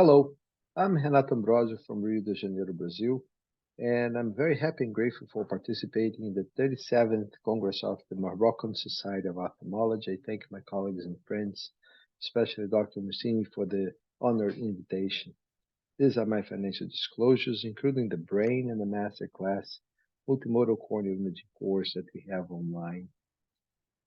Hello, I'm Renato Ambrosio from Rio de Janeiro, Brazil, and I'm very happy and grateful for participating in the 37th Congress of the Moroccan Society of Ophthalmology. I thank my colleagues and friends, especially Dr. Mussini, for the honored invitation. These are my financial disclosures, including the brain and the master class multimodal corneal imaging course that we have online.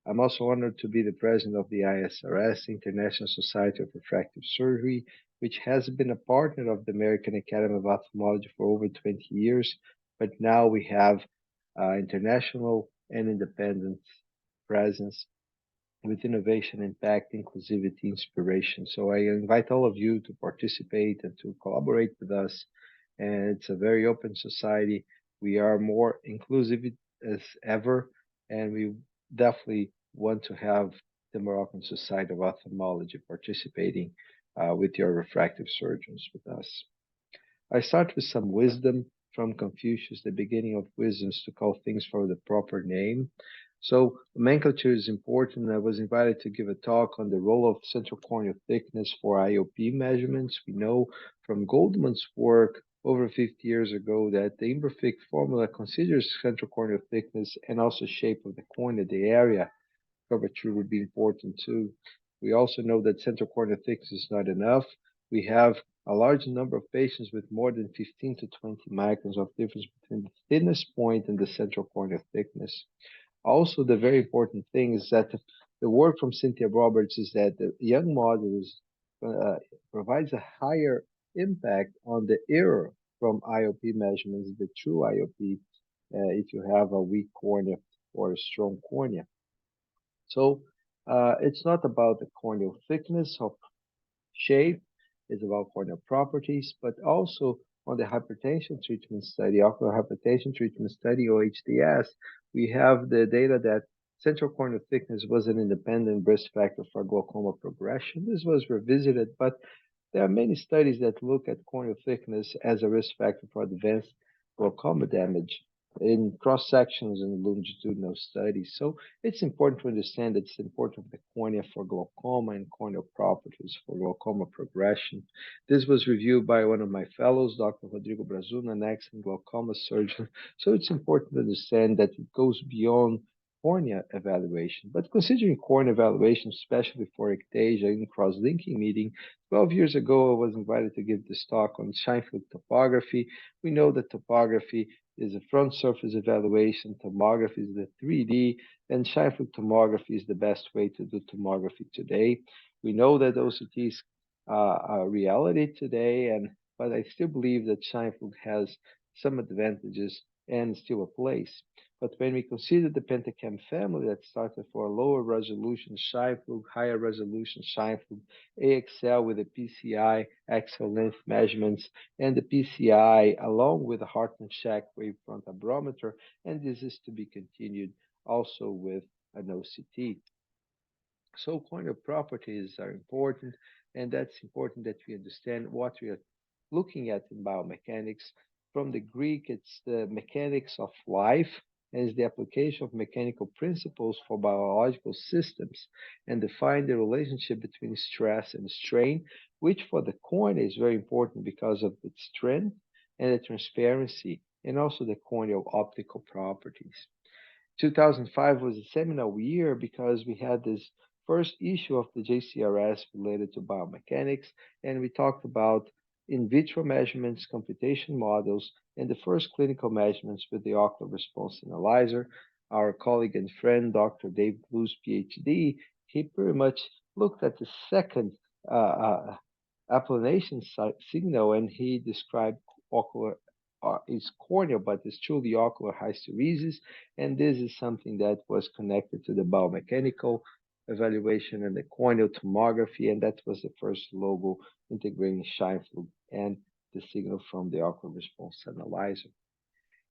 I'm also honored to be the president of the ISRS, International Society of Refractive Surgery, which has been a partner of the American Academy of Ophthalmology for over 20 years, but now we have international and independent presence with innovation, impact, inclusivity, inspiration. So I invite all of you to participate and to collaborate with us. And it's a very open society. We are more inclusive as ever, and we definitely want to have the Moroccan Society of Ophthalmology participating with your refractive surgeons with us. I start with some wisdom from Confucius, the beginning of wisdoms to call things for the proper name. So nomenclature is important. I was invited to give a talk on the role of central corneal thickness for IOP measurements. We know from Goldman's work over 50 years ago that the Imperfect formula considers central corneal thickness and also shape of the cornea, the area curvature would be important too. We also know that central corneal thickness is not enough. We have a large number of patients with more than 15 to 20 microns of difference between the thinnest point and the central corneal thickness. Also, the very important thing is that the work from Cynthia Roberts is that the young modulus uh, provides a higher impact on the error from IOP measurements, the true IOP, if you have a weak cornea or a strong cornea. So it's not about the corneal thickness or shape, it's about corneal properties, but also on the hypertension treatment study, ocular hypertension treatment study, or HDS, we have the data that central corneal thickness was an independent risk factor for glaucoma progression. This was revisited, but there are many studies that look at corneal thickness as a risk factor for advanced glaucoma damage in cross sections and longitudinal studies. So it's important to understand that it's important for the cornea for glaucoma and corneal properties for glaucoma progression. This was reviewed by one of my fellows, Dr. Rodrigo Brazuna, an excellent glaucoma surgeon. So it's important to understand that it goes beyond cornea evaluation. But considering cornea evaluation, especially for ectasia in cross-linking meeting, 12 years ago, I was invited to give this talk on Scheinflug topography. We know that topography is a front surface evaluation, tomography is the 3D, and Scheinflug tomography is the best way to do tomography today. We know that OCT is a reality today, but I still believe that Scheinflug has some advantages and still a place. But when we consider the Pentacam family that started for a lower resolution Scheinflug, higher resolution Scheinflug, AXL with the PCI axial length measurements, and the PCI along with the Hartmann Shack wavefront abrometer, and this is to be continued also with an OCT. So corneal properties are important, and that's important that we understand what we are looking at in biomechanics. From the Greek, it's the mechanics of life, and it's the application of mechanical principles for biological systems, and define the relationship between stress and strain, which for the cornea is very important because of its strength and the transparency, and also the corneal optical properties. 2005 was a seminal year because we had this first issue of the JCRS related to biomechanics, and we talked about in vitro measurements, computation models, and the first clinical measurements with the ocular response analyzer. Our colleague and friend, Dr. Dave Blues, PhD, he pretty much looked at the second applanation signal, and he described ocular is corneal, but it's truly ocular hysteresis. And this is something that was connected to the biomechanical evaluation and the corneal tomography. And that was the first logo integrating Scheinflug and the signal from the ocular response analyzer.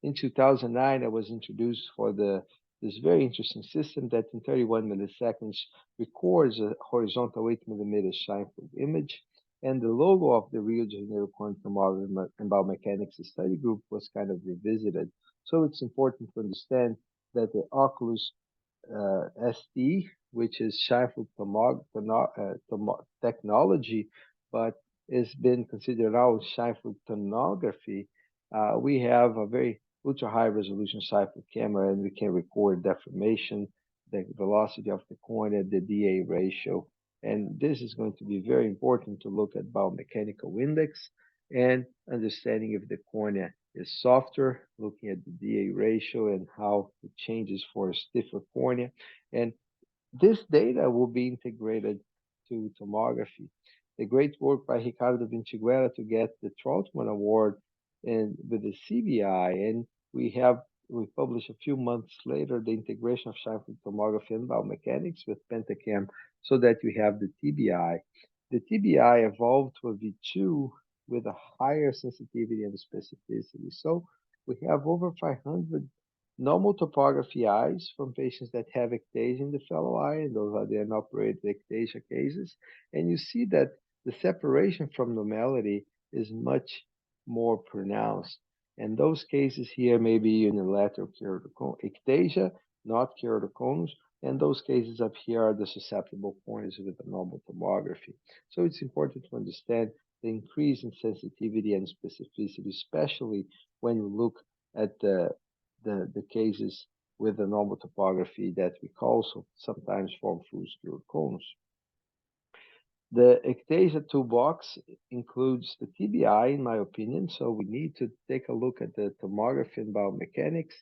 In 2009, I was introduced for this very interesting system that in 31 milliseconds records a horizontal 8 millimeter Scheinflug image. And the logo of the Rio de Janeiro Quantum Tomography and Biomechanics Study Group was kind of revisited. So it's important to understand that the Oculus ST, which is Scheinflug technology, but has been considered now shine-through tomography, we have a very ultra high resolution shine-through camera, and we can record deformation, the velocity of the cornea, the DA ratio. And this is going to be very important to look at biomechanical index and understanding if the cornea is softer, looking at the DA ratio and how it changes for a stiffer cornea. And this data will be integrated to tomography. The great work by Ricardo Vinciguerra to get the Troutman Award and with the CBI, and we published a few months later the integration of shine-through tomography and biomechanics with Pentacam, so that we have the TBI. The TBI evolved to a V2 with a higher sensitivity and specificity. So we have over 500 normal topography eyes from patients that have ectasia in the fellow eye, and those are the unoperated ectasia cases. And you see that the separation from normality is much more pronounced. And those cases here may be unilateral ectasia, not keratoconus, and those cases up here are the susceptible corneas with a normal tomography. So it's important to understand the increase in sensitivity and specificity, especially when you look at the cases with the normal topography that we call sometimes form full cones. The ectasia toolbox includes the TBI, in my opinion, so we need to take a look at the tomography and biomechanics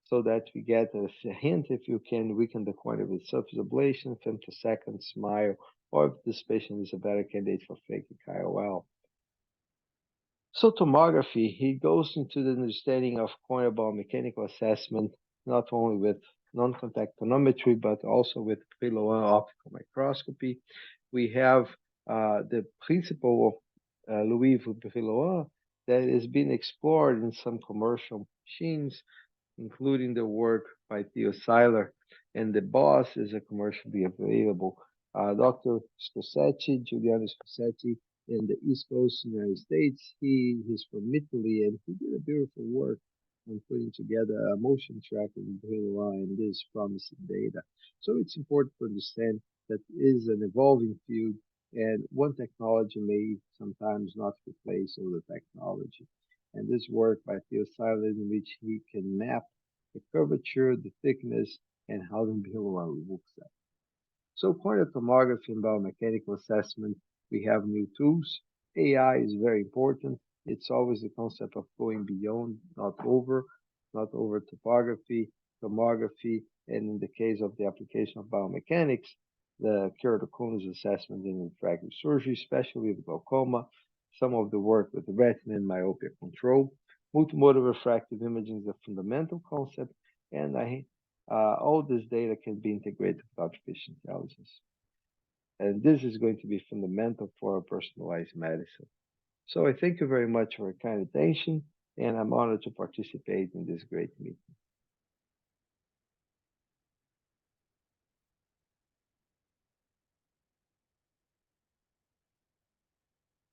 so that we get a hint if you can weaken the cornea with surface ablation, femtosecond, smile, or if this patient is a better candidate for phakic IOL. So tomography, he goes into the understanding of corneal biomechanical assessment, not only with non-contact tonometry, but also with Brillouin optical microscopy. We have the principle of Louis Brillouin that has been explored in some commercial machines, including the work by Theo Seiler, and the boss is a commercially available. Dr. Scosetti, Giuliano Scosetti, in the East Coast United States. He's from Italy, and he did a beautiful work on putting together a motion tracker in Brillouin and this promising data. So it's important to understand that it is an evolving field, and one technology may sometimes not replace other technology. And this work by Theo Seiler, in which he can map the curvature, the thickness, and how the Brillouin looks at. So corneal tomography and biomechanical assessment, we have new tools. AI is very important. It's always the concept of going beyond, not over topography, tomography, and in the case of the application of biomechanics, the keratoconus assessment in refractive surgery, especially with glaucoma, some of the work with the retina and myopia control. Multimodal refractive imaging is a fundamental concept, and all this data can be integrated with artificial intelligence. And this is going to be fundamental for personalized medicine. So I thank you very much for your kind attention, and I'm honored to participate in this great meeting.